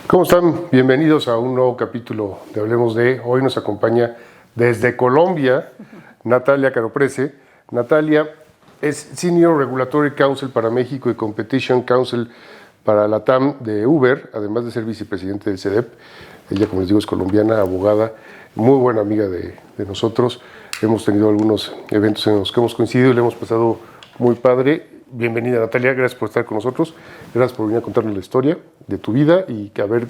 ¿Cómo están? Bienvenidos a un nuevo capítulo de Hablemos de. Hoy nos acompaña desde Colombia Natalia Caroprese. Natalia es Senior Regulatory Counsel para México y Competition Counsel para la TAM de Uber, además de ser vicepresidente del CEDEP. Ella, como les digo, es colombiana, abogada, muy buena amiga de nosotros. Hemos tenido algunos eventos en los que hemos coincidido y le hemos pasado muy padre. Bienvenida, Natalia, gracias por estar con nosotros, gracias por venir a contarnos la historia de tu vida y a ver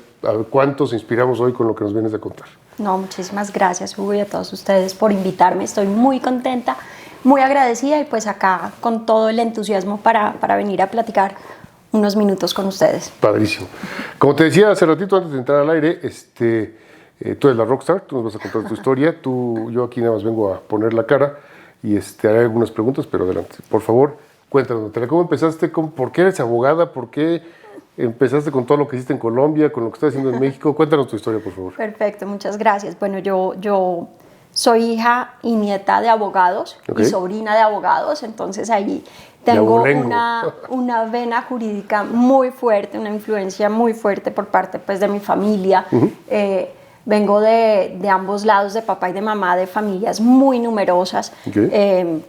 cuántos inspiramos hoy con lo que nos vienes a contar. No, muchísimas gracias, Hugo, y a todos ustedes por invitarme. Estoy muy contenta, muy agradecida y pues acá con todo el entusiasmo para venir a platicar unos minutos con ustedes. Padrísimo. Como te decía hace ratito antes de entrar al aire, tú eres la rockstar, tú nos vas a contar tu historia, yo aquí nada más vengo a poner la cara y haré algunas preguntas, pero adelante, por favor. Cuéntanos, Natalia, ¿cómo empezaste? ¿Por qué eres abogada? ¿Por qué empezaste con todo lo que hiciste en Colombia, con lo que estás haciendo en México? Cuéntanos tu historia, por favor. Perfecto, muchas gracias. Bueno, yo soy hija y nieta de abogados y sobrina de abogados, entonces ahí tengo una vena jurídica muy fuerte, una influencia muy fuerte por parte pues, de mi familia. Vengo de ambos lados, de papá y de mamá, de familias muy numerosas.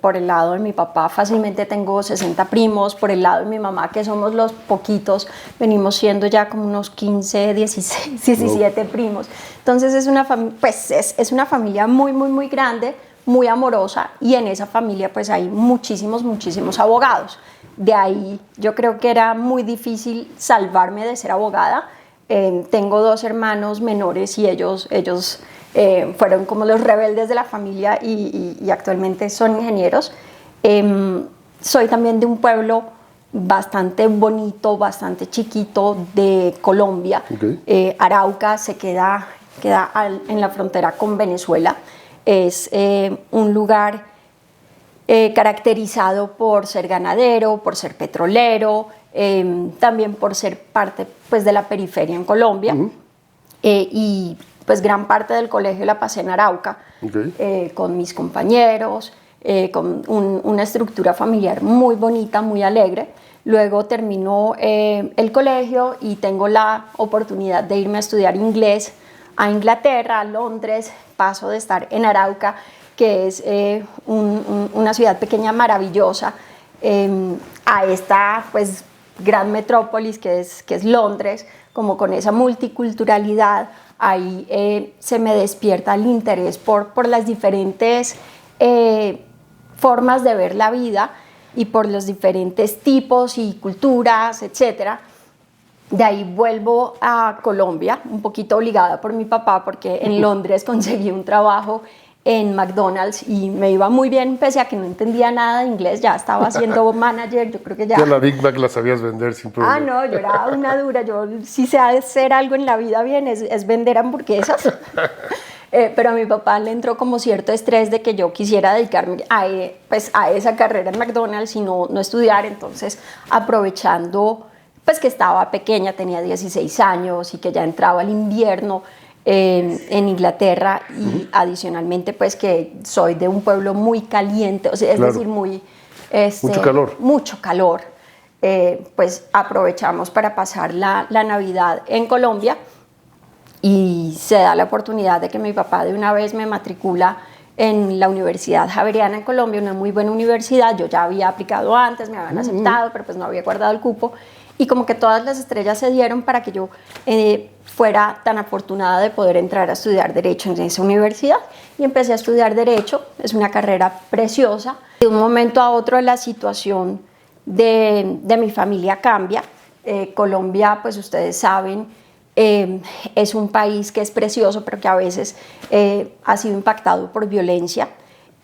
Por el lado de mi papá fácilmente tengo 60 primos, por el lado de mi mamá, que somos los poquitos, venimos siendo ya como unos 15, 16, 17 primos. Entonces es una familia muy, muy, muy grande, muy amorosa, y en esa familia pues hay muchísimos abogados. De ahí yo creo que era muy difícil salvarme de ser abogada. Tengo dos hermanos menores y ellos fueron como los rebeldes de la familia y actualmente son ingenieros. Soy también de un pueblo bastante bonito, bastante chiquito de Colombia. Arauca se queda en la frontera con Venezuela. Es un lugar caracterizado por ser ganadero, por ser petrolero, también por ser parte pues, de la periferia en Colombia. Y pues gran parte del colegio la pasé en Arauca, con mis compañeros, con una estructura familiar muy bonita, muy alegre. Luego terminó el colegio y tengo la oportunidad de irme a estudiar inglés a Inglaterra, a Londres. Paso de estar en Arauca, que es una ciudad pequeña maravillosa, a esta pues, gran metrópolis que es Londres, como con esa multiculturalidad. Ahí se me despierta el interés por las diferentes formas de ver la vida y por los diferentes tipos y culturas, etc. De ahí vuelvo a Colombia, un poquito obligada por mi papá, porque en Londres conseguí un trabajo en McDonald's y me iba muy bien, pese a que no entendía nada de inglés. Ya estaba siendo manager, yo creo que ya... Ya la Big Mac la sabías vender sin problema. No, yo era una dura. Yo, si sé hacer algo en la vida bien, es vender hamburguesas. Pero a mi papá le entró como cierto estrés de que yo quisiera dedicarme a esa carrera en McDonald's y no estudiar. Entonces, aprovechando pues, que estaba pequeña, tenía 16 años y que ya entraba el invierno, en Inglaterra, y adicionalmente pues que soy de un pueblo muy caliente, o sea, es decir, mucho calor, pues aprovechamos para pasar la Navidad en Colombia, y se da la oportunidad de que mi papá de una vez me matricula en la Universidad Javeriana en Colombia, una muy buena universidad. Yo ya había aplicado antes, me habían aceptado, pero pues no había guardado el cupo, y como que todas las estrellas se dieron para que yo fuera tan afortunada de poder entrar a estudiar Derecho en esa universidad, y empecé a estudiar Derecho. Es una carrera preciosa. De un momento a otro la situación de mi familia cambia. Colombia, pues ustedes saben, es un país que es precioso, pero que a veces ha sido impactado por violencia,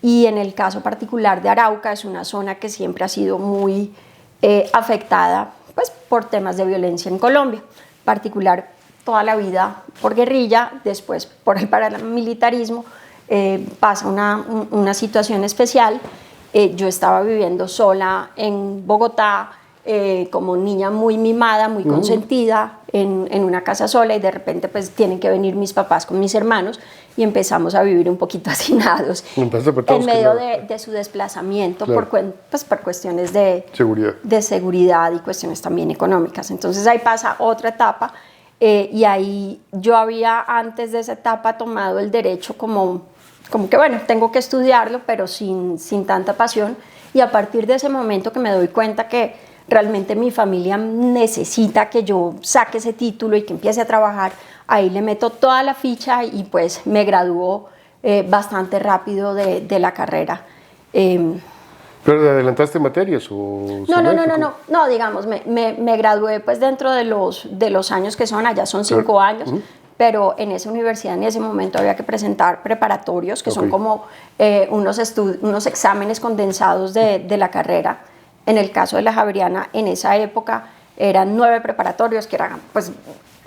y en el caso particular de Arauca es una zona que siempre ha sido muy afectada pues, por temas de violencia en Colombia, particular toda la vida por guerrilla, después por el paramilitarismo. Pasa una situación especial. Yo estaba viviendo sola en Bogotá, como niña muy mimada, muy consentida, en una casa sola, y de repente pues tienen que venir mis papás con mis hermanos y empezamos a vivir un poquito hacinados en medio de su desplazamiento, claro, por cuestiones de seguridad y cuestiones también económicas. Entonces ahí pasa otra etapa y ahí yo había antes de esa etapa tomado el derecho como que bueno, tengo que estudiarlo, pero sin tanta pasión, y a partir de ese momento que me doy cuenta que realmente mi familia necesita que yo saque ese título y que empiece a trabajar, ahí le meto toda la ficha y pues me graduó bastante rápido de la carrera. ¿Pero adelantaste materias o...? No, digamos, me gradué pues dentro de los años que son, allá son 5 años, pero en esa universidad en ese momento había que presentar preparatorios, que son como unos exámenes condensados de la carrera. En el caso de la Javeriana, en esa época eran 9 preparatorios, que eran, pues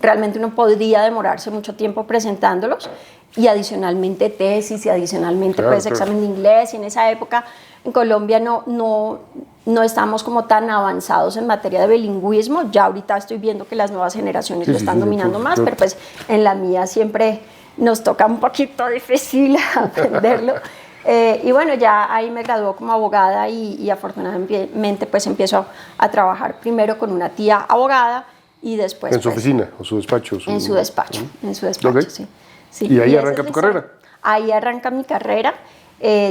realmente uno podría demorarse mucho tiempo presentándolos, y adicionalmente tesis, y adicionalmente pues examen de inglés, y en esa época en Colombia no estamos como tan avanzados en materia de bilingüismo. Ya ahorita estoy viendo que las nuevas generaciones lo están dominando más, pero pues en la mía siempre nos toca un poquito difícil aprenderlo. Y bueno, ya ahí me graduó como abogada y afortunadamente pues empiezo a trabajar primero con una tía abogada y después... ¿En su oficina o su despacho? En su despacho, Okay. sí. ¿Y ahí arranca tu carrera? Ahí arranca mi carrera.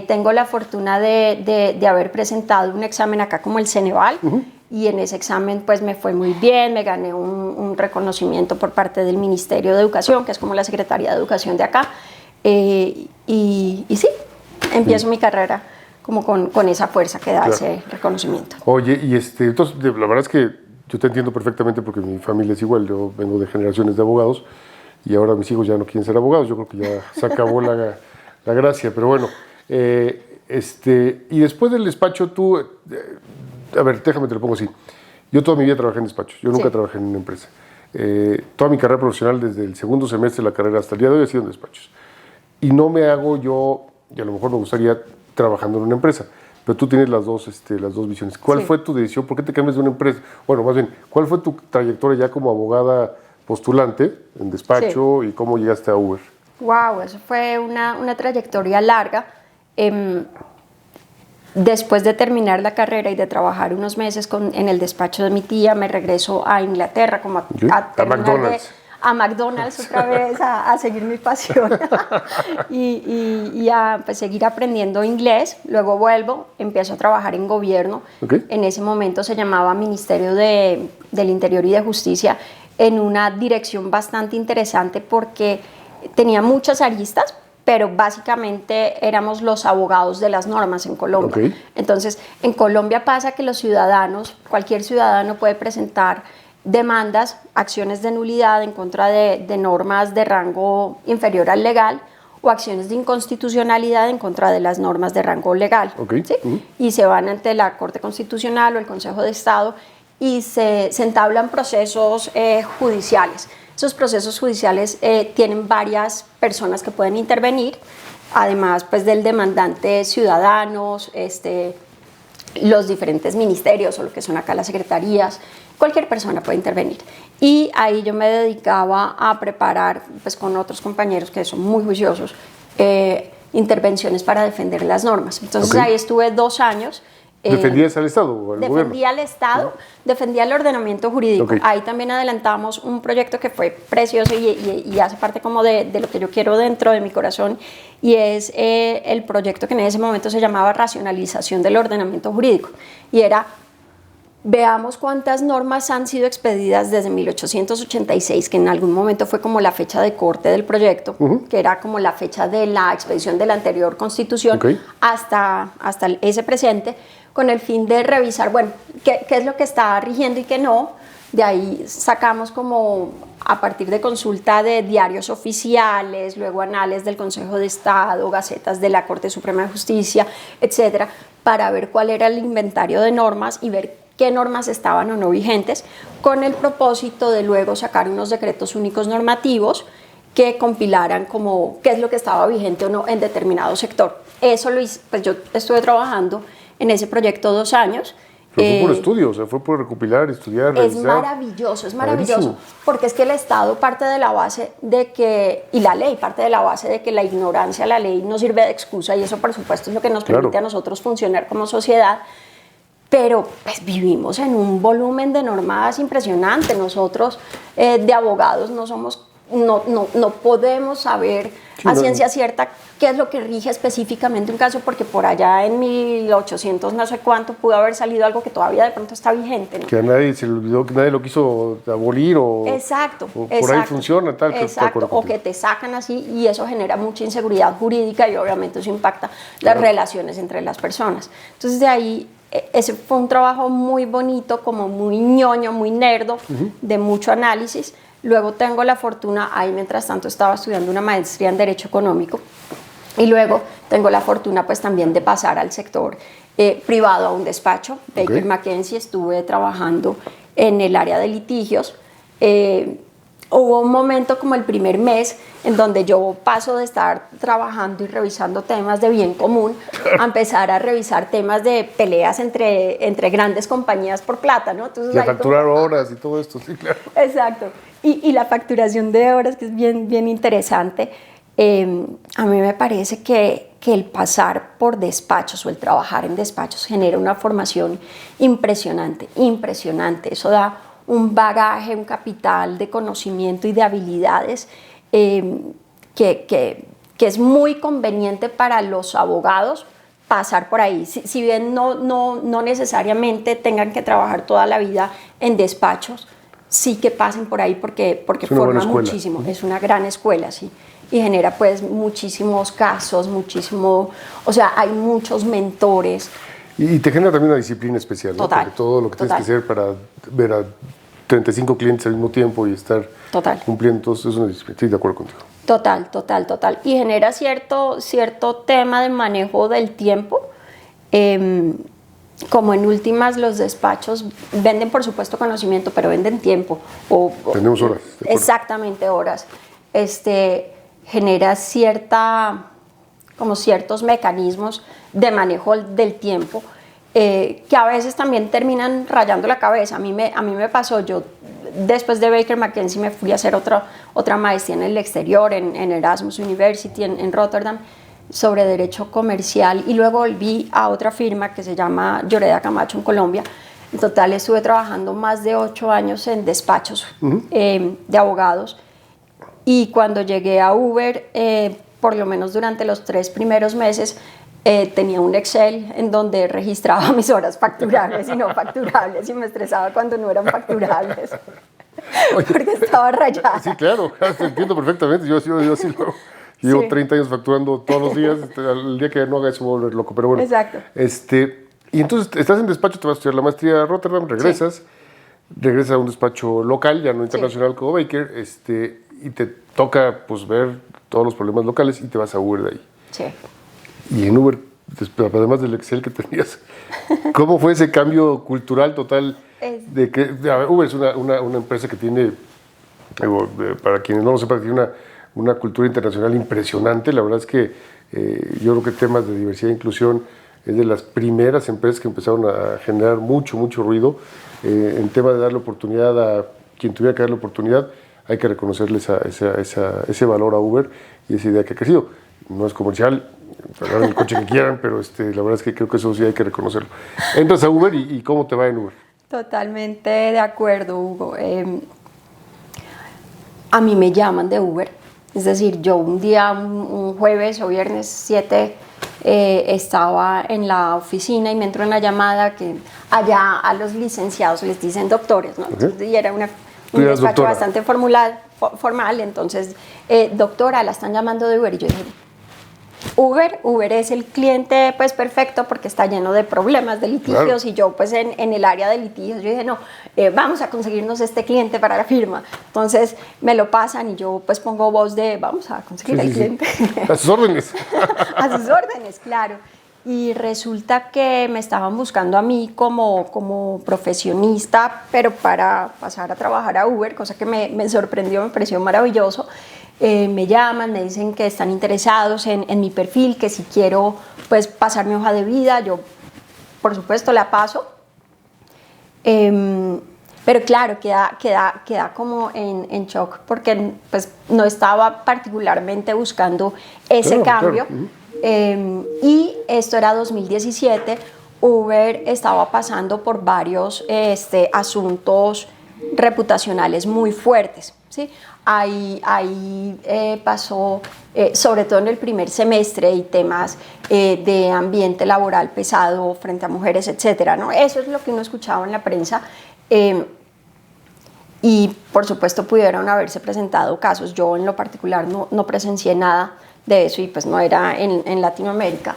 Tengo la fortuna de haber presentado un examen acá como el Ceneval, y en ese examen pues me fue muy bien, me gané un reconocimiento por parte del Ministerio de Educación, que es como la Secretaría de Educación de acá, y sí, empiezo mi carrera como con esa fuerza que da ese reconocimiento. Oye, y entonces la verdad es que yo te entiendo perfectamente porque mi familia es igual, yo vengo de generaciones de abogados y ahora mis hijos ya no quieren ser abogados, yo creo que ya se acabó la gracia, pero bueno, y después del despacho tú, a ver, déjame te lo pongo así, yo toda mi vida trabajé en despachos, yo nunca trabajé en una empresa, toda mi carrera profesional desde el segundo semestre de la carrera hasta el día de hoy ha sido en despachos, y no me hago yo, y a lo mejor me gustaría trabajando en una empresa, pero tú tienes las dos visiones. ¿Cuál fue tu decisión? ¿Por qué te cambias de una empresa? Bueno, más bien, ¿cuál fue tu trayectoria ya como abogada postulante en despacho y cómo llegaste a Uber? Wow, eso fue una trayectoria larga. Después de terminar la carrera y de trabajar unos meses en el despacho de mi tía, me regreso a Inglaterra como a McDonald's. A McDonald's otra vez, a seguir mi pasión y a pues, seguir aprendiendo inglés. Luego vuelvo, empiezo a trabajar en gobierno. En ese momento se llamaba Ministerio del Interior y de Justicia, en una dirección bastante interesante porque tenía muchas aristas, pero básicamente éramos los abogados de las normas en Colombia. Entonces, en Colombia pasa que los ciudadanos, cualquier ciudadano puede presentar demandas, acciones de nulidad en contra de normas de rango inferior al legal o acciones de inconstitucionalidad en contra de las normas de rango legal. ¿Sí? Y se van ante la Corte Constitucional o el Consejo de Estado y se entablan procesos judiciales. Esos procesos judiciales tienen varias personas que pueden intervenir, además pues, del demandante, ciudadanos, los diferentes ministerios o lo que son acá las secretarías. Cualquier persona puede intervenir. Y ahí yo me dedicaba a preparar, pues con otros compañeros que son muy juiciosos, intervenciones para defender las normas. Entonces ahí estuve 2 años. ¿Defendías al Estado o al gobierno? Defendía al Estado, defendía el ordenamiento jurídico. Ahí también adelantamos un proyecto que fue precioso y hace parte como de lo que yo quiero dentro de mi corazón, y es el proyecto que en ese momento se llamaba Racionalización del Ordenamiento Jurídico. Y era... Veamos cuántas normas han sido expedidas desde 1886, que en algún momento fue como la fecha de corte del proyecto, que era como la fecha de la expedición de la anterior Constitución, hasta ese presente, con el fin de revisar, bueno, qué es lo que está rigiendo y qué no. De ahí sacamos como, a partir de consulta de diarios oficiales, luego anales del Consejo de Estado, gacetas de la Corte Suprema de Justicia, etcétera, para ver cuál era el inventario de normas y ver qué normas estaban o no vigentes, con el propósito de luego sacar unos decretos únicos normativos que compilaran como qué es lo que estaba vigente o no en determinado sector. Eso lo hice, pues yo estuve trabajando en ese proyecto 2 años. Pero fue por estudio, o sea, fue por recopilar, estudiar, revisar. Es maravilloso, porque es que el Estado parte de la base de que, y la ley parte de la base de que la ignorancia a la ley no sirve de excusa, y eso por supuesto es lo que nos permite a nosotros funcionar como sociedad. pero pues vivimos en un volumen de normas impresionante. Nosotros de abogados no podemos saber a ciencia cierta qué es lo que rige específicamente un caso, porque por allá en 1800 no sé cuánto pudo haber salido algo que todavía de pronto está vigente, ¿no? Que a nadie se le olvidó, que nadie lo quiso abolir o, exacto, o por ahí funciona tal. Exacto, o que te sacan así y eso genera mucha inseguridad jurídica y obviamente eso impacta las relaciones entre las personas. Entonces de ahí ese fue un trabajo muy bonito, como muy ñoño, muy nerdo, de mucho análisis. Luego tengo la fortuna, ahí mientras tanto estaba estudiando una maestría en Derecho Económico, y luego tengo la fortuna pues también de pasar al sector privado, a un despacho. Baker McKenzie, estuve trabajando en el área de litigios. Hubo un momento como el primer mes en donde yo paso de estar trabajando y revisando temas de bien común a empezar a revisar temas de peleas entre grandes compañías por plata, ¿no? Entonces, y a facturar horas y todo esto, sí, claro. Exacto. Y la facturación de horas, que es bien interesante. A mí me parece que el pasar por despachos o el trabajar en despachos genera una formación impresionante. Eso da un bagaje, un capital de conocimiento y de habilidades que es muy conveniente para los abogados pasar por ahí. Si bien no necesariamente tengan que trabajar toda la vida en despachos, sí que pasen por ahí porque forma muchísimo. Es una gran escuela, sí. Y genera pues muchísimos casos, o sea, hay muchos mentores. Y te genera también una disciplina especial, ¿no? Total. Porque todo lo que tienes que hacer para ver a 35 clientes al mismo tiempo y estar cumpliendo, entonces es una disciplina. Estoy de acuerdo contigo. Total. Y genera cierto tema de manejo del tiempo. Como en últimas los despachos venden por supuesto conocimiento, pero venden tiempo. Tenemos horas. Exactamente, horas. Genera ciertos mecanismos de manejo del tiempo que a veces también terminan rayando la cabeza. A mí me pasó, yo después de Baker McKenzie me fui a hacer otra maestría en el exterior, en Erasmus University, en Rotterdam, sobre Derecho Comercial, y luego volví a otra firma que se llama Lloreda Camacho en Colombia. En total estuve trabajando más de 8 años en despachos de abogados, y cuando llegué a Uber, por lo menos durante los 3 primeros meses, tenía un Excel en donde registraba mis horas facturables y no facturables, y me estresaba cuando no eran facturables. Oye, porque estaba rayada. Sí, claro, te entiendo perfectamente. Yo sí lo hago. Llevo 30 años facturando todos los días. El día que no haga eso me voy a volver loco. Pero bueno. Exacto. Y entonces estás en despacho, te vas a estudiar la maestría a Rotterdam, regresas a un despacho local, ya no internacional como Baker, y te toca pues ver todos los problemas locales y te vas a Uber de ahí. Sí. Y en Uber, además del Excel que tenías, ¿cómo fue ese cambio cultural total? De que Uber es una empresa que tiene, para quienes no lo sepan, tiene una cultura internacional impresionante. La verdad es que yo creo que temas de diversidad e inclusión es de las primeras empresas que empezaron a generar mucho ruido. En tema de darle oportunidad a quien tuviera que darle oportunidad, hay que reconocerle ese valor a Uber y esa idea que ha crecido. No es comercial, agarren el coche que quieran, pero la verdad es que creo que eso sí hay que reconocerlo. Entras a Uber y ¿cómo te va en Uber? Totalmente de acuerdo, Hugo. A mí me llaman de Uber. Es decir, yo un día, un jueves o viernes 7, estaba en la oficina y me entró una llamada que allá a los licenciados les dicen doctores, ¿no? Entonces, y era un despacho bastante formal, entonces, doctora, la están llamando de Uber. Y yo dije, Uber es el cliente pues perfecto porque está lleno de problemas, de litigios, claro. Y yo pues en el área de litigios, yo dije, no, vamos a conseguirnos este cliente para la firma. Entonces me lo pasan y yo pues pongo voz de, vamos a conseguir el cliente. A sus órdenes. A sus órdenes, claro. Y resulta que me estaban buscando a mí como profesionista, pero para pasar a trabajar a Uber, cosa que me sorprendió, me pareció maravilloso. Me llaman, me dicen que están interesados en mi perfil, que si quiero pues pasar mi hoja de vida, yo por supuesto la paso. Pero claro, queda como en shock porque pues no estaba particularmente buscando ese cambio. Claro. Y esto era 2017, Uber estaba pasando por varios asuntos reputacionales muy fuertes, ¿sí? Ahí pasó, sobre todo en el primer semestre, y temas de ambiente laboral pesado frente a mujeres, etcétera, ¿no? Eso es lo que uno escuchaba en la prensa. Y por supuesto pudieron haberse presentado casos. Yo en lo particular no presencié nada de eso, y pues no era en Latinoamérica.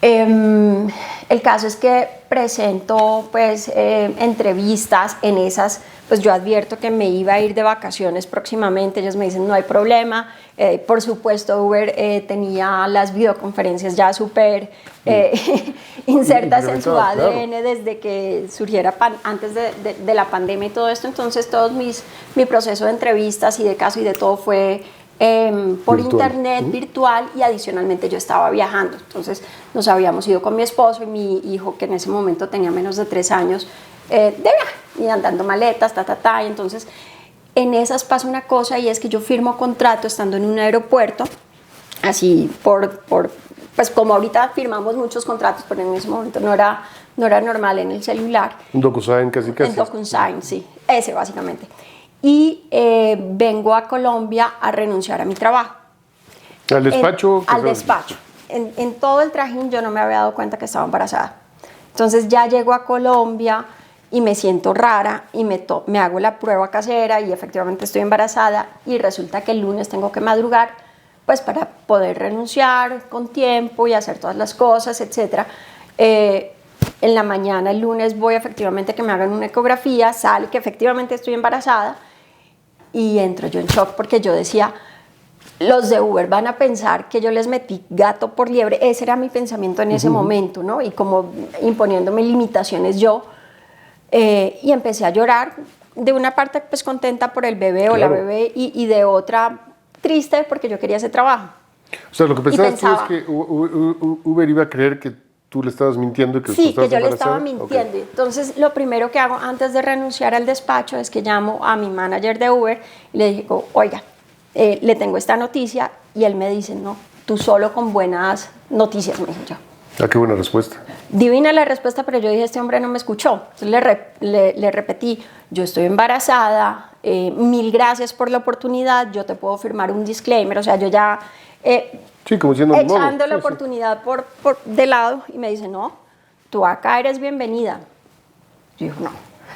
El caso es que presento pues entrevistas. En esas pues yo advierto que me iba a ir de vacaciones próximamente. Ellos me dicen no hay problema. Por supuesto Uber tenía las videoconferencias ya súper insertas en su ADN, claro, desde que surgiera antes de la pandemia y todo esto. Entonces mi proceso de entrevistas y de caso y de todo fue por internet, virtual, y adicionalmente yo estaba viajando. Entonces nos habíamos ido con mi esposo y mi hijo, que en ese momento tenía menos de 3 años, de viaje, y andando maletas, y entonces en esas pasa una cosa, y es que yo firmo contrato estando en un aeropuerto, así pues como ahorita firmamos muchos contratos, pero en ese momento no era normal en el celular. Un DocuSign casi. Un DocuSign, sí, ese básicamente. Y vengo a Colombia a renunciar a mi trabajo. ¿Al despacho? Al despacho. En todo el trajín yo no me había dado cuenta que estaba embarazada. Entonces ya llego a Colombia y me siento rara y me hago la prueba casera y efectivamente estoy embarazada, y resulta que el lunes tengo que madrugar pues para poder renunciar con tiempo y hacer todas las cosas, etc. En la mañana el lunes voy efectivamente a que me hagan una ecografía, sale que efectivamente estoy embarazada, y entro yo en shock porque yo decía, los de Uber van a pensar que yo les metí gato por liebre. Ese era mi pensamiento en ese momento, ¿no? Y como imponiéndome limitaciones yo, y empecé a llorar, de una parte pues contenta por el bebé, claro, o la bebé, y de otra triste porque yo quería ese trabajo. O sea, lo que pensabas tú es que Uber iba a creer que tú le estabas mintiendo y que sí, que yo le estaba mintiendo. Okay. Entonces, lo primero que hago antes de renunciar al despacho es que llamo a mi manager de Uber y le digo, oiga, le tengo esta noticia, y él me dice, no, tú solo con buenas noticias, me dijo yo. Ah, qué buena respuesta. Divina la respuesta, pero yo dije, este hombre no me escuchó. Entonces le repetí, yo estoy embarazada, 1000 gracias por la oportunidad, yo te puedo firmar un disclaimer, o sea, yo ya... sí, como siendo echando la oportunidad por de lado, y me dice, no, tú acá eres bienvenida. Yo digo, no.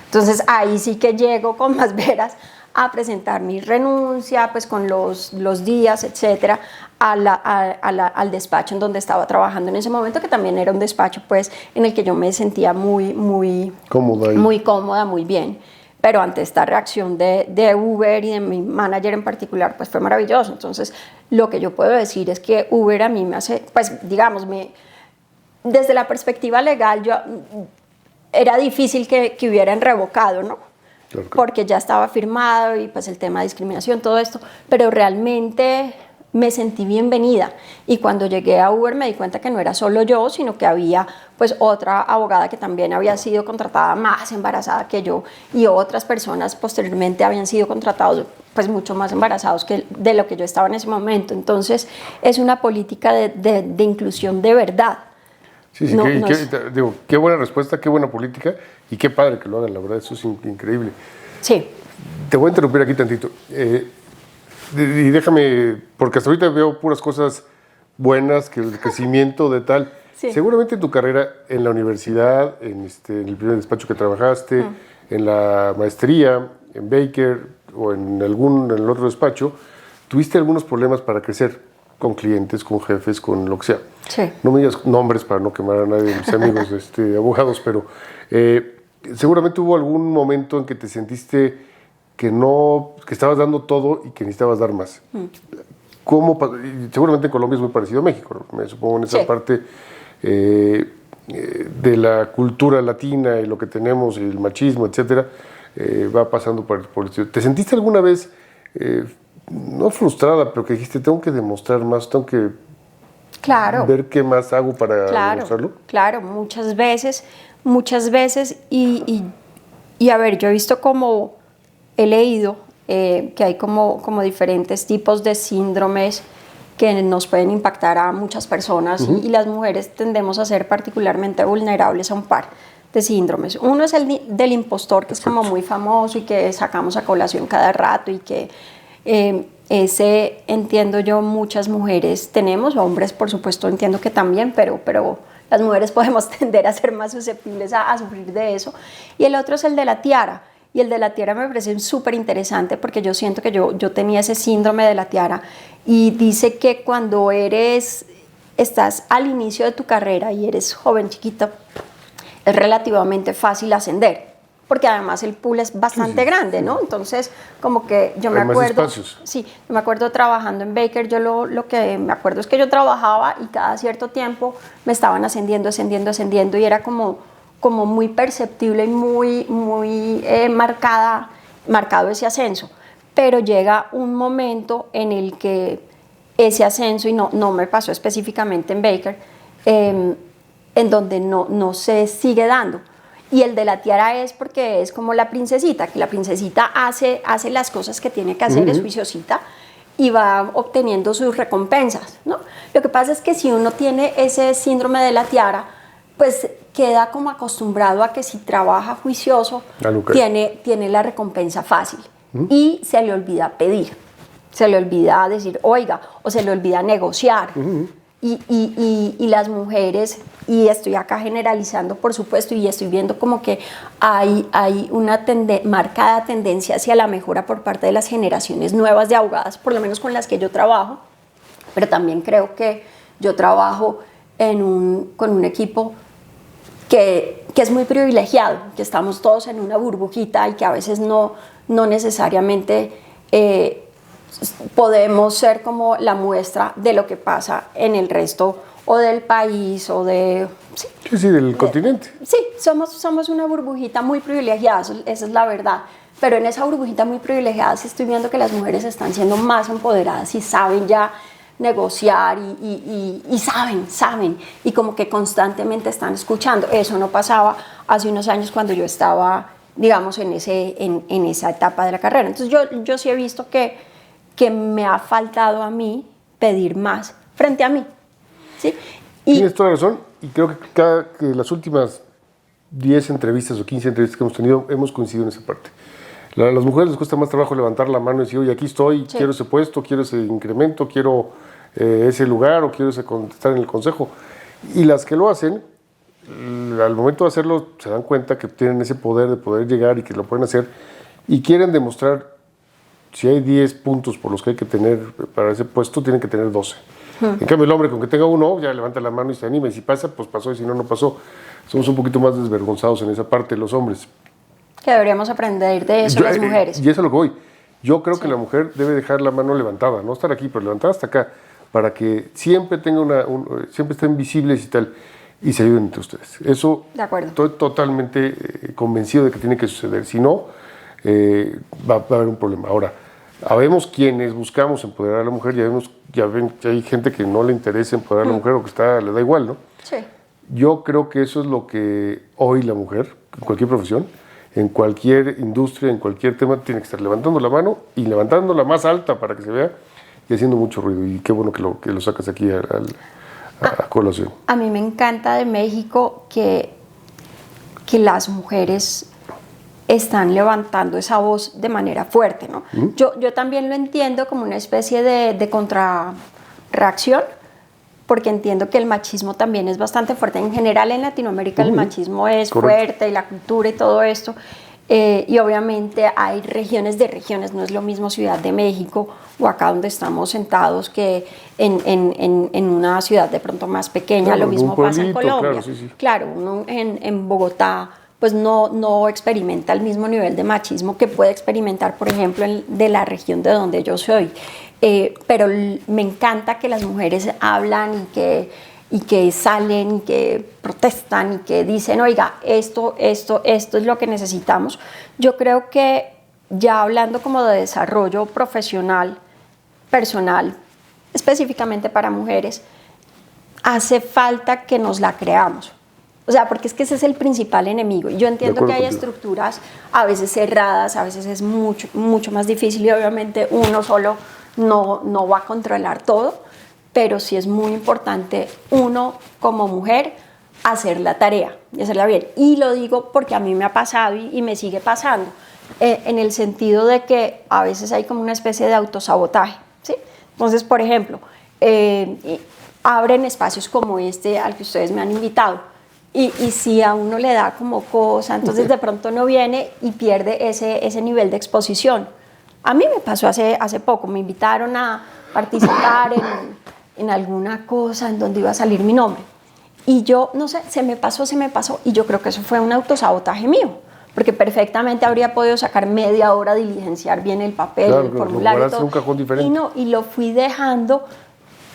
Entonces ahí sí que llego con más veras a presentar mi renuncia, pues con los días, etcétera, al despacho en donde estaba trabajando en ese momento, que también era un despacho pues en el que yo me sentía muy cómoda, muy bien. Pero ante esta reacción de Uber y de mi manager en particular, pues fue maravilloso. Entonces, lo que yo puedo decir es que Uber a mí me hace, pues digamos, desde la perspectiva legal, era difícil que hubieran revocado, ¿no? Claro. Porque ya estaba firmado, y pues el tema de discriminación, todo esto, pero realmente me sentí bienvenida. Y cuando llegué a Uber me di cuenta que no era solo yo, sino que había pues otra abogada que también había sido contratada más embarazada que yo, y otras personas posteriormente habían sido contratados pues mucho más embarazados de lo que yo estaba en ese momento. Entonces es una política de inclusión de verdad. Sí, qué buena respuesta, qué buena política, y qué padre que lo hagan, la verdad, eso es increíble. Sí. Te voy a interrumpir aquí tantito. Y déjame, porque hasta ahorita veo puras cosas buenas, que el crecimiento de tal. Sí. Seguramente en tu carrera, en la universidad, en el primer despacho que trabajaste, en la maestría, en Baker o en el otro despacho, tuviste algunos problemas para crecer con clientes, con jefes, con lo que sea. Sí. No me digas nombres para no quemar a nadie de mis amigos abogados, pero seguramente hubo algún momento en que te sentiste que estabas dando todo y que necesitabas dar más. Seguramente en Colombia es muy parecido a México, ¿no? Me supongo en esa parte de la cultura latina y lo que tenemos, y el machismo, etcétera, va pasando por el... ¿Te sentiste alguna vez, no frustrada, pero que dijiste, tengo que demostrar más, tengo que ver qué más hago para demostrarlo? Claro, muchas veces, y a ver, yo he visto he leído que hay como diferentes tipos de síndromes que nos pueden impactar a muchas personas y las mujeres tendemos a ser particularmente vulnerables a un par de síndromes. Uno es el del impostor, que es como muy famoso y que sacamos a colación cada rato y que ese, entiendo yo, muchas mujeres tenemos, hombres por supuesto entiendo que también, pero las mujeres podemos tender a ser más susceptibles a sufrir de eso. Y el otro es el de la tiara. Y el de la tiara me parece súper interesante porque yo siento que yo tenía ese síndrome de la tiara y dice que cuando estás al inicio de tu carrera y eres joven, chiquita, es relativamente fácil ascender porque además el pool es bastante grande, ¿no? Entonces, como que yo me acuerdo... Sí, yo me acuerdo trabajando en Baker, yo lo que me acuerdo es que yo trabajaba y cada cierto tiempo me estaban ascendiendo y era como muy perceptible y muy marcado ese ascenso. Pero llega un momento en el que ese ascenso, y no me pasó específicamente en Baker, en donde no se sigue dando. Y el de la tiara es porque es como la princesita, que la princesita hace las cosas que tiene que hacer, es juiciosita, y va obteniendo sus recompensas, ¿no? Lo que pasa es que si uno tiene ese síndrome de la tiara, pues queda como acostumbrado a que si trabaja juicioso, tiene la recompensa fácil y se le olvida pedir, se le olvida decir, oiga, o se le olvida negociar. Y las mujeres, y estoy acá generalizando por supuesto, y estoy viendo como que hay una marcada tendencia hacia la mejora por parte de las generaciones nuevas de abogadas, por lo menos con las que yo trabajo, pero también creo que yo trabajo con un equipo que es muy privilegiado, que estamos todos en una burbujita y que a veces no necesariamente podemos ser como la muestra de lo que pasa en el resto o del país o de... Sí, del continente. Sí, somos una burbujita muy privilegiada, esa es la verdad. Pero en esa burbujita muy privilegiada sí estoy viendo que las mujeres están siendo más empoderadas y saben ya negociar y saben y como que constantemente están escuchando. Eso no pasaba hace unos años cuando yo estaba, digamos, en esa etapa de la carrera. Entonces yo sí he visto que me ha faltado a mí pedir más frente a mí, ¿sí? Tienes toda la razón, y creo que las últimas 10 entrevistas o 15 entrevistas que hemos tenido hemos coincidido en esa parte. A las mujeres les cuesta más trabajo levantar la mano y decir, oye, aquí estoy, quiero ese puesto, quiero ese incremento, quiero ese lugar o quiero estar en el consejo. Y las que lo hacen, al momento de hacerlo, se dan cuenta que tienen ese poder de poder llegar y que lo pueden hacer y quieren demostrar, si hay 10 puntos por los que hay que tener para ese puesto, tienen que tener 12. En cambio, el hombre, con que tenga uno, ya levanta la mano y se anima. Y si pasa, pues pasó, y si no, no pasó. Somos un poquito más desvergonzados en esa parte, los hombres. Que deberíamos aprender de eso las mujeres. Y eso es lo que voy. Yo creo que la mujer debe dejar la mano levantada, no estar aquí, pero levantada hasta acá, para que siempre siempre estén visibles y tal, y se ayuden entre ustedes. Eso, de acuerdo. Estoy totalmente convencido de que tiene que suceder. Si no, va a haber un problema. Ahora, habemos quienes buscamos empoderar a la mujer, ya ven que hay gente que no le interesa empoderar a la mujer o que le da igual, ¿no? Sí. Yo creo que eso es lo que hoy la mujer, en cualquier profesión, en cualquier industria, en cualquier tema, tiene que estar levantando la mano y levantándola más alta para que se vea y haciendo mucho ruido. Y qué bueno que lo sacas aquí a colación. A mí me encanta de México que las mujeres están levantando esa voz de manera fuerte, ¿no? Yo también lo entiendo como una especie de contrarreacción, porque entiendo que el machismo también es bastante fuerte. En general en Latinoamérica el machismo es fuerte, y la cultura y todo esto, y obviamente hay regiones de regiones, no es lo mismo Ciudad de México o acá donde estamos sentados que en una ciudad de pronto más pequeña, claro, lo mismo pasa en Colombia. Claro, uno en Bogotá pues no experimenta el mismo nivel de machismo que puede experimentar, por ejemplo, de la región de donde yo soy. Pero me encanta que las mujeres hablan y que salen y que protestan y que dicen, oiga, esto es lo que necesitamos. Yo creo que ya hablando como de desarrollo profesional, personal, específicamente para mujeres, hace falta que nos la creamos. O sea, porque es que ese es el principal enemigo. Y yo entiendo que hay estructuras a veces cerradas, a veces es mucho más difícil y obviamente uno solo no va a controlar todo, pero sí es muy importante uno como mujer hacer la tarea y hacerla bien. Y lo digo porque a mí me ha pasado y me sigue pasando, en el sentido de que a veces hay como una especie de autosabotaje, ¿sí? Entonces, por ejemplo, abren espacios como este al que ustedes me han invitado y si a uno le da como cosa, entonces de pronto no viene y pierde ese nivel de exposición. A mí me pasó hace poco, me invitaron a participar en alguna cosa en donde iba a salir mi nombre. Y yo, no sé, se me pasó, y yo creo que eso fue un autosabotaje mío, porque perfectamente habría podido sacar media hora, diligenciar bien el papel, claro, el formulario, todo, un cajón diferente. y lo fui dejando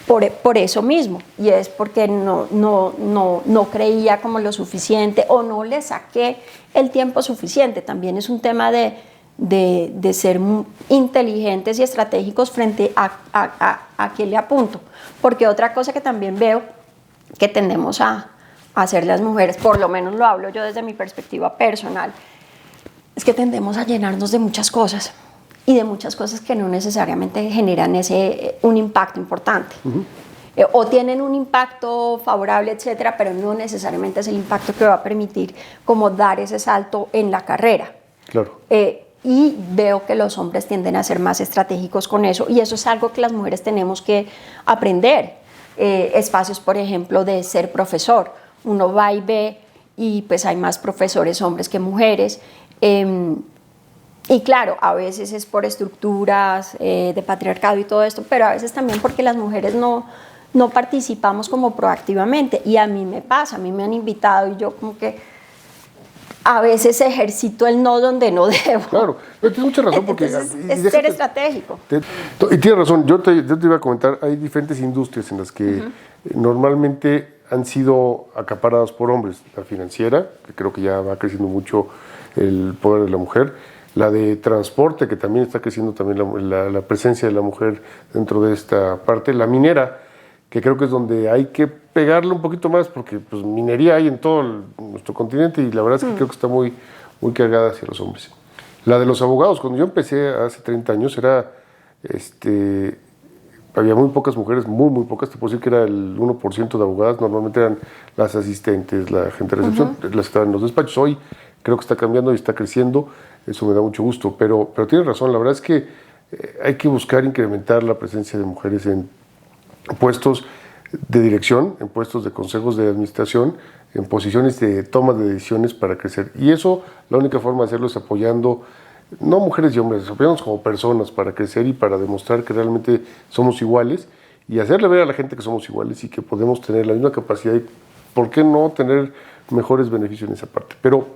por eso mismo, y es porque no creía como lo suficiente, o no le saqué el tiempo suficiente. También es un tema de ser inteligentes y estratégicos frente a qué le apunto, porque otra cosa que también veo que tendemos a hacer las mujeres, por lo menos lo hablo yo desde mi perspectiva personal, es que tendemos a llenarnos de muchas cosas y de muchas cosas que no necesariamente generan un impacto importante. O tienen un impacto favorable, etcétera, pero no necesariamente es el impacto que va a permitir como dar ese salto en la carrera. Claro. Y veo que los hombres tienden a ser más estratégicos con eso, y eso es algo que las mujeres tenemos que aprender. Espacios, por ejemplo, de ser profesor. Uno va y ve y pues hay más profesores hombres que mujeres. Y claro, a veces es por estructuras de patriarcado y todo esto, pero a veces también porque las mujeres no participamos como proactivamente. Y a mí me pasa, a mí me han invitado y yo como que a veces ejercito el no donde no debo. Claro, pero tienes mucha razón porque... Entonces, es ser estratégico. Y tienes razón, yo te iba a comentar, hay diferentes industrias en las que normalmente han sido acaparadas por hombres. La financiera, que creo que ya va creciendo mucho el poder de la mujer. La de transporte, que también está creciendo también la presencia de la mujer dentro de esta parte. La minera, que creo que es donde hay que pegarle un poquito más, porque pues minería hay en todo nuestro continente y la verdad es que creo que está muy, muy cargada hacia los hombres. La de los abogados, cuando yo empecé hace 30 años, había muy pocas mujeres, muy pocas, te puedo decir que era el 1% de abogadas, normalmente eran las asistentes, la gente de recepción, las que estaban en los despachos. Hoy creo que está cambiando y está creciendo, eso me da mucho gusto, pero tienes razón, la verdad es que hay que buscar incrementar la presencia de mujeres en puestos de dirección, en puestos de consejos de administración, en posiciones de toma de decisiones para crecer. Y eso, la única forma de hacerlo es apoyando, no mujeres y hombres, apoyándonos como personas para crecer y para demostrar que realmente somos iguales y hacerle ver a la gente que somos iguales y que podemos tener la misma capacidad y, ¿por qué no tener mejores beneficios en esa parte? Pero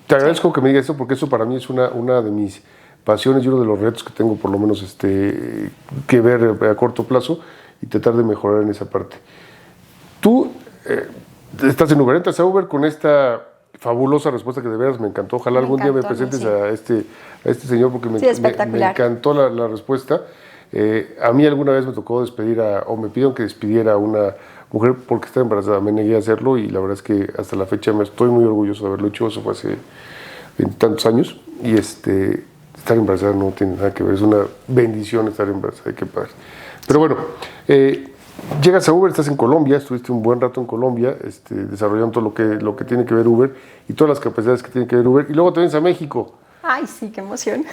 te agradezco que me digas eso porque eso para mí es una de mis pasiones y uno de los retos que tengo por lo menos que ver a corto plazo y tratar de mejorar en esa parte. Tú estás en Uber, entras a Uber con esta fabulosa respuesta que de veras me encantó. Ojalá algún día me presentes sí. a este señor porque me encantó la respuesta. A mí alguna vez me tocó despedir o me pidieron que despidiera a una mujer porque estaba embarazada. Me negué a hacerlo y la verdad es que hasta la fecha me estoy muy orgulloso de haberlo hecho. Eso fue hace 20 tantos años y estar embarazada no tiene nada que ver. Es una bendición estar embarazada, qué padre. Pero bueno, llegas a Uber, estás en Colombia, estuviste un buen rato en Colombia, desarrollando todo lo que tiene que ver Uber y todas las capacidades que tiene que ver Uber, y luego te vienes a México. Ay, sí, qué emoción.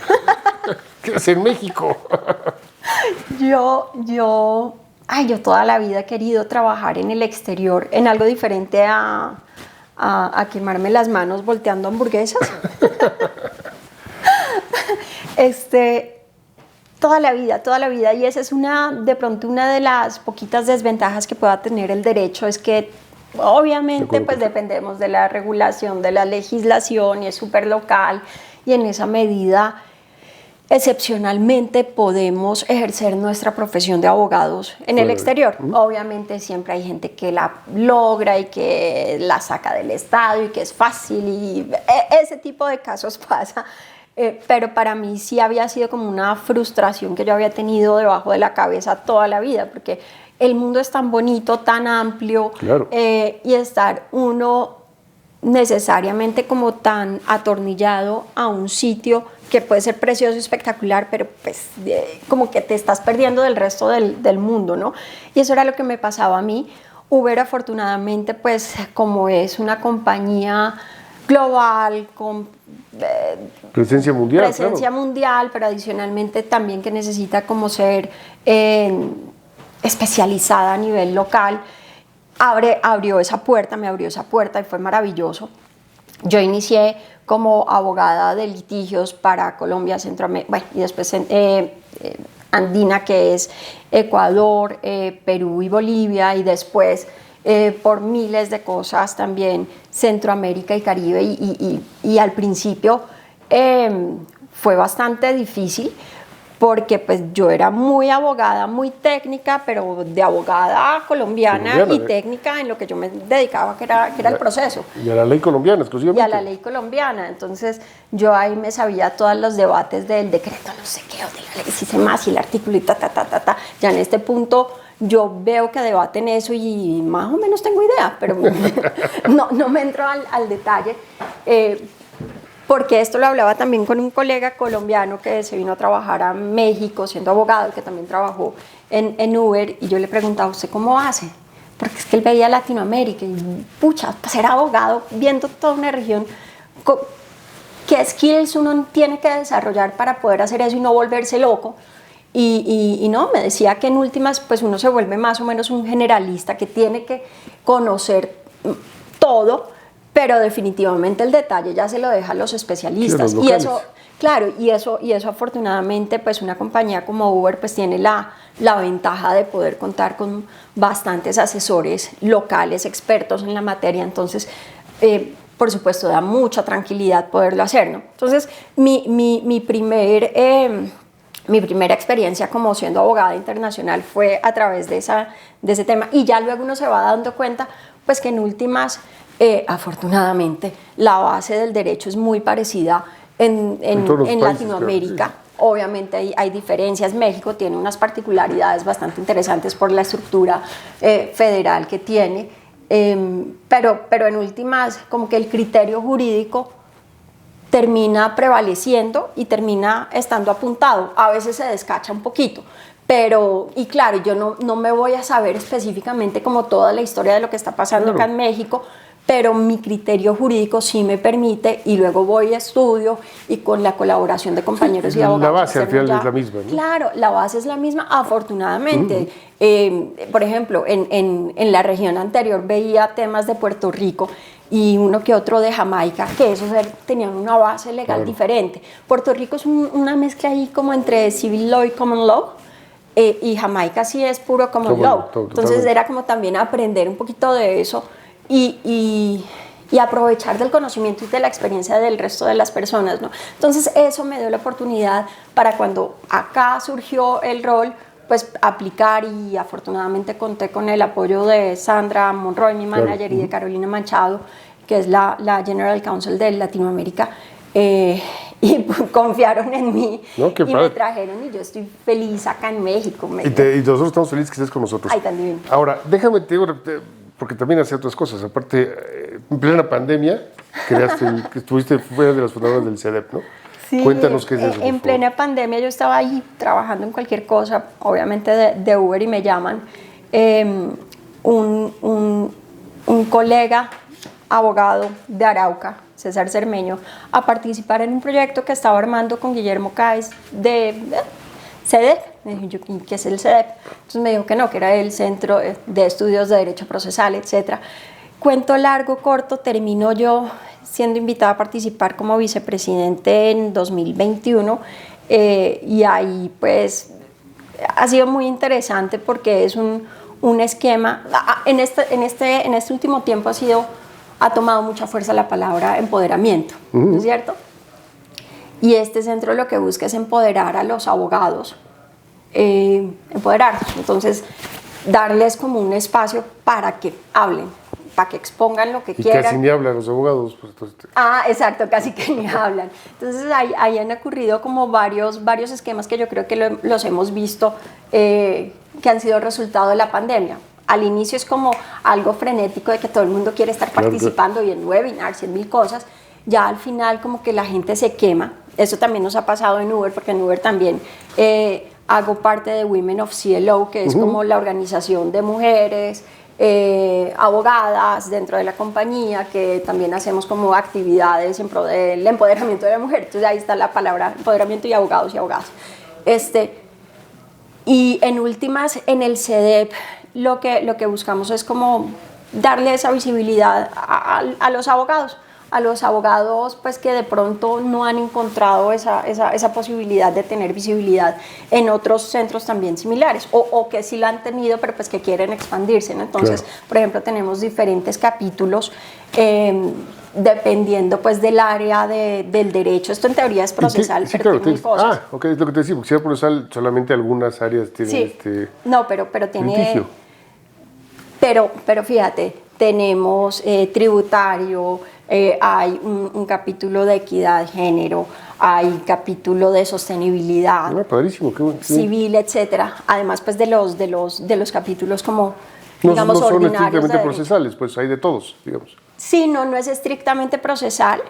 ¿Qué haces en México? Yo toda la vida he querido trabajar en el exterior, en algo diferente a quemarme las manos volteando hamburguesas. Toda la vida, y esa es de pronto una de las poquitas desventajas que pueda tener el derecho, es que obviamente pues dependemos de la regulación, de la legislación, y es súper local, y en esa medida excepcionalmente podemos ejercer nuestra profesión de abogados en el exterior. Obviamente siempre hay gente que la logra y que la saca del Estado y que es fácil, y ese tipo de casos pasa. Pero para mí sí había sido como una frustración que yo había tenido debajo de la cabeza toda la vida, porque el mundo es tan bonito, tan amplio, claro. Y estar uno necesariamente como tan atornillado a un sitio que puede ser precioso y espectacular, pero pues como que te estás perdiendo del resto del mundo, ¿no? Y eso era lo que me pasaba a mí. Uber, afortunadamente, pues como es una compañía global con presencia mundial, presencia mundial, pero adicionalmente también que necesita como ser especializada a nivel local, me abrió esa puerta y fue maravilloso. Yo inicié como abogada de litigios para Colombia, Centroamérica, bueno, y después andina, que es Ecuador, Perú y Bolivia, y después por miles de cosas también Centroamérica y Caribe, y al principio fue bastante difícil porque pues yo era muy abogada, muy técnica, pero de abogada colombiana y técnica en lo que yo me dedicaba, que era el proceso. Y a la ley colombiana exclusivamente. Y a la ley colombiana. Entonces yo ahí me sabía todos los debates del decreto, no sé qué, o de la ley, si se más, y el artículo y ta. Ya en este punto yo veo que debaten eso y más o menos tengo idea, pero no me entro al detalle. Porque esto lo hablaba también con un colega colombiano que se vino a trabajar a México siendo abogado, que también trabajó en Uber, y yo le preguntaba, ¿usted cómo hace? Porque es que él veía Latinoamérica y, pucha, para ser abogado, viendo toda una región, ¿qué skills uno tiene que desarrollar para poder hacer eso y no volverse loco? Y no, me decía que en últimas, pues uno se vuelve más o menos un generalista que tiene que conocer todo, pero definitivamente el detalle ya se lo dejan los especialistas. Sí, y eso, claro, y eso afortunadamente, pues una compañía como Uber pues tiene la ventaja de poder contar con bastantes asesores locales, expertos en la materia. Entonces, por supuesto, da mucha tranquilidad poderlo hacer, ¿no? Entonces, mi primera experiencia como siendo abogada internacional fue a través de ese tema, y ya luego uno se va dando cuenta pues que en últimas, afortunadamente, la base del derecho es muy parecida en países, Latinoamérica. Claro, sí. Obviamente hay diferencias. México tiene unas particularidades bastante interesantes por la estructura federal que tiene, pero en últimas como que el criterio jurídico termina prevaleciendo y termina estando apuntado. A veces se descacha un poquito, pero, y claro, yo no me voy a saber específicamente como toda la historia de lo que está pasando acá en México, pero mi criterio jurídico sí me permite, y luego voy a estudio y con la colaboración de compañeros y abogados. La base al final es la misma, ¿no? Claro, la base es la misma, afortunadamente. Por ejemplo, en la región anterior veía temas de Puerto Rico y uno que otro de Jamaica, que esos tenían una base legal diferente. Puerto Rico es una mezcla ahí como entre civil law y common law, y Jamaica sí es puro common law. Entonces era como también aprender un poquito de eso y aprovechar del conocimiento y de la experiencia del resto de las personas, ¿no? Entonces eso me dio la oportunidad para cuando acá surgió el rol, pues aplicar, y afortunadamente conté con el apoyo de Sandra Monroy, mi manager, y de Carolina Manchado, que es la General Counsel de Latinoamérica, y confiaron en mí, y me trajeron, y yo estoy feliz acá en México. Y nosotros estamos felices que estés con nosotros. Ay, también. Ahora, déjame te digo, porque también hacía otras cosas. Aparte, en plena pandemia, estuviste fuera de las fundadoras del CEDEP, ¿no? Sí, cuéntanos qué es eso. En plena pandemia yo estaba ahí trabajando en cualquier cosa, obviamente de Uber, y me llaman un colega abogado de Arauca, César Cermeño, a participar en un proyecto que estaba armando con Guillermo Cáez de CEDEP. Me dijo, ¿qué es el CEDEP? Entonces me dijo que no, que era el Centro de Estudios de Derecho Procesal, etc. Cuento largo, corto, termino yo siendo invitada a participar como vicepresidente en 2021, y ahí pues ha sido muy interesante porque es un esquema, en este último tiempo ha tomado mucha fuerza la palabra empoderamiento, ¿no es cierto? Y este centro lo que busca es empoderar a los abogados, empoderarlos, entonces darles como un espacio para que hablen, para que expongan lo que quieran. Y casi ni hablan los abogados. Pues, exacto, casi que ni hablan. Entonces ahí han ocurrido como varios esquemas que yo creo que los hemos visto, que han sido resultado de la pandemia. Al inicio es como algo frenético de que todo el mundo quiere estar participando, y en webinars y en mil cosas. Ya al final como que la gente se quema. eso también nos ha pasado en Uber, porque en Uber también hago parte de Women of CLO, que es como la organización de mujeres abogadas dentro de la compañía, que también hacemos como actividades en pro del empoderamiento de la mujer. Entonces ahí está la palabra empoderamiento y abogados y abogadas. Y en últimas, en el CEDEP, lo que buscamos es como darle esa visibilidad a los abogados. A los abogados pues que de pronto no han encontrado esa posibilidad de tener visibilidad en otros centros también similares o que sí la han tenido pero pues que quieren expandirse, ¿no? Entonces, claro, por ejemplo, tenemos diferentes capítulos dependiendo pues del área del derecho. Esto en teoría es procesal, sí, pero claro, tiene mil cosas. ok, es lo que te decía, porque si era procesal solamente algunas áreas tienen sí. No, pero tiene... litigio. Pero fíjate, tenemos tributario, hay un capítulo de equidad de género, hay capítulo de sostenibilidad, padrísimo, qué bueno, civil, etcétera. Además, pues de los capítulos como, digamos, no son ordinarios estrictamente de procesales, pues hay de todos, digamos. Sí, no es estrictamente procesal.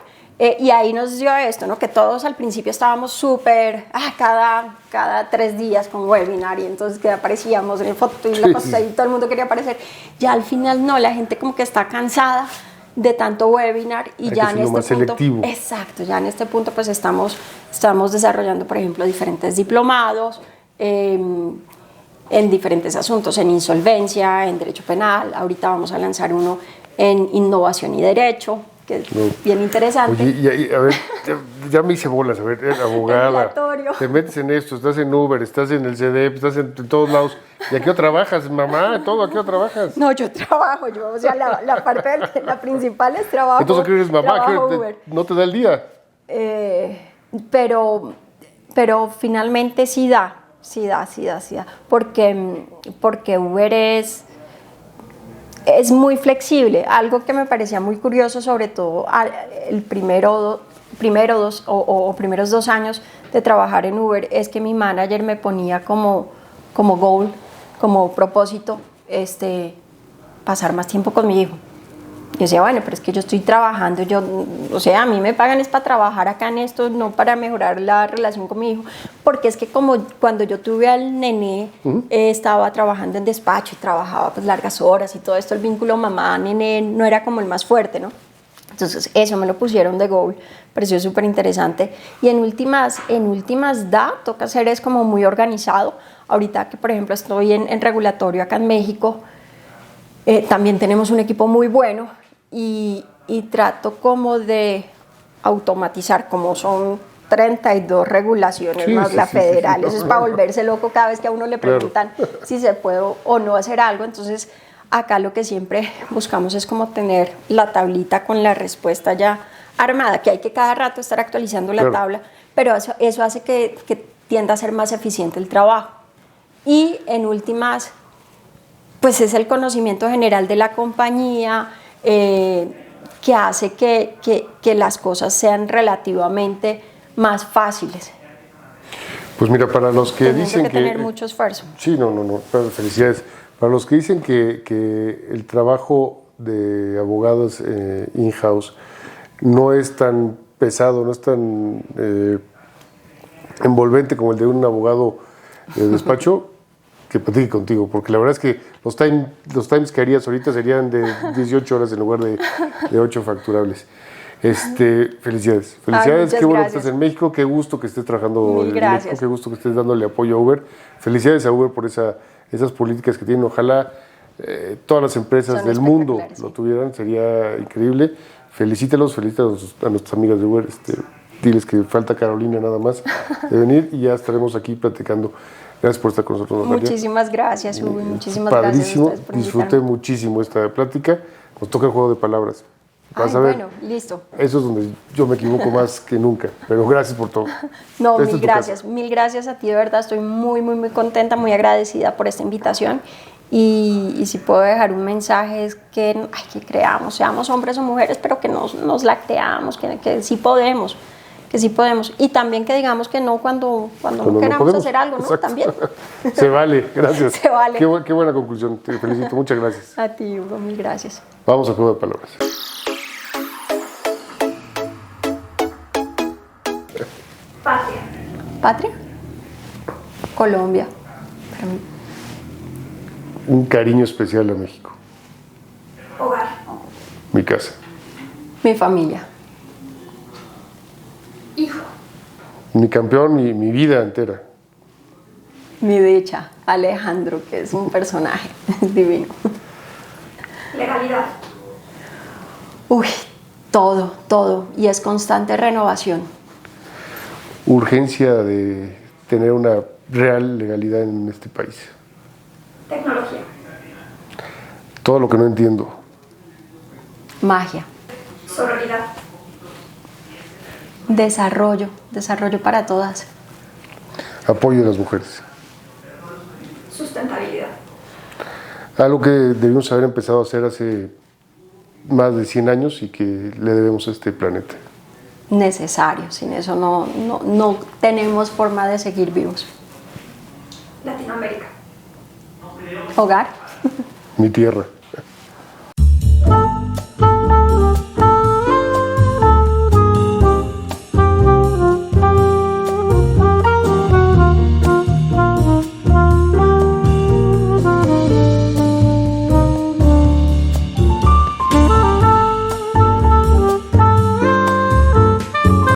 Y ahí nos dio esto, ¿no? Que todos al principio estábamos súper, cada 3 días con webinar, y entonces que aparecíamos en el foto y la cosa, y todo el mundo quería aparecer. Ya al final no, la gente como que está cansada de tanto webinar y ya en este más punto, selectivo. Exacto, ya en este punto pues estamos desarrollando, por ejemplo, diferentes diplomados en diferentes asuntos, en insolvencia, en derecho penal. Ahorita vamos a lanzar uno en innovación y derecho, que es bien interesante. Oye, a ver, ya me hice bolas, a ver, abogada, te metes en esto, estás en Uber, estás en el CEDEP, estás en todos lados. ¿Y a qué hora trabajas, mamá? ¿A qué hora trabajas? No, yo trabajo, o sea, la parte la principal es trabajo. Entonces, ¿qué eres mamá? ¿No te da el día? Pero finalmente sí da, porque Uber es muy flexible. Algo que me parecía muy curioso, sobre todo el primeros 2 años de trabajar en Uber, es que mi manager me ponía como goal, como propósito, pasar más tiempo con mi hijo. Yo decía, bueno, pero es que yo estoy trabajando, o sea, a mí me pagan es para trabajar acá en esto, no para mejorar la relación con mi hijo, porque es que como cuando yo tuve al nené, estaba trabajando en despacho y trabajaba pues largas horas y todo esto, el vínculo mamá-nené no era como el más fuerte, ¿no? Entonces eso me lo pusieron de goal, pareció súper interesante. Y en últimas toca ser es como muy organizado. Ahorita que por ejemplo estoy en regulatorio acá en México, también tenemos un equipo muy bueno y trato como de automatizar, como son 32 regulaciones más la federal, eso es para volverse loco cada vez que a uno le preguntan si se puede o no hacer algo. Entonces acá lo que siempre buscamos es como tener la tablita con la respuesta ya armada, que hay que cada rato estar actualizando la tabla, pero eso hace que tienda a ser más eficiente el trabajo. Y en últimas, pues es el conocimiento general de la compañía que hace que las cosas sean relativamente más fáciles. Pues mira, para los que dicen que tener mucho esfuerzo. Sí, no, felicidades. Para los que dicen que el trabajo de abogados in-house no es tan pesado, no es tan envolvente como el de un abogado de despacho, que platique contigo, porque la verdad es que los times que harías ahorita serían de 18 horas en lugar de 8 facturables. Felicidades. Qué bueno que estés en México, qué gusto que estés trabajando en México, qué gusto que estés dándole apoyo a Uber. Felicidades a Uber por esas políticas que tienen. Ojalá todas las empresas del mundo lo tuvieran, sería increíble. Felicítalos a nuestras amigas de Uber. Diles que falta Carolina nada más de venir y ya estaremos aquí platicando. Gracias por estar con nosotros, Natalia. Muchísimas gracias, Hugo. Muchísimas padrísimo, gracias a ustedes por disfruté muchísimo esta plática. Nos toca el juego de palabras. Vas a ver. Bueno, listo. Eso es donde yo me equivoco más que nunca. Pero gracias por todo. No, mil gracias a ti, de verdad. Estoy muy, muy, muy contenta, muy agradecida por esta invitación. Y si puedo dejar un mensaje es que creamos, seamos hombres o mujeres, pero que nos lacteamos, que sí podemos. Y también que digamos que no cuando no queramos hacer algo, ¿no? Exacto. También. Se vale, gracias. Se vale. Qué buena conclusión, te felicito, muchas gracias. A ti, Hugo, mil gracias. Vamos al juego de palabras. ¿Patria? Colombia. Para mí. Un cariño especial a México. Hogar. Mi casa. Mi familia. Hijo. Mi campeón, mi vida entera. Mi dicha, Alejandro, que es un personaje divino. Legalidad. Uy, todo, todo. Y es constante renovación. Urgencia de tener una real legalidad en este país. Tecnología. Todo lo que no entiendo. Magia. Sororidad. Desarrollo, desarrollo para todas. Apoyo a las mujeres. Sustentabilidad. Algo que debimos haber empezado a hacer hace más de 100 años y que le debemos a este planeta. Necesario, sin eso no tenemos forma de seguir vivos. Latinoamérica. Hogar. Mi tierra.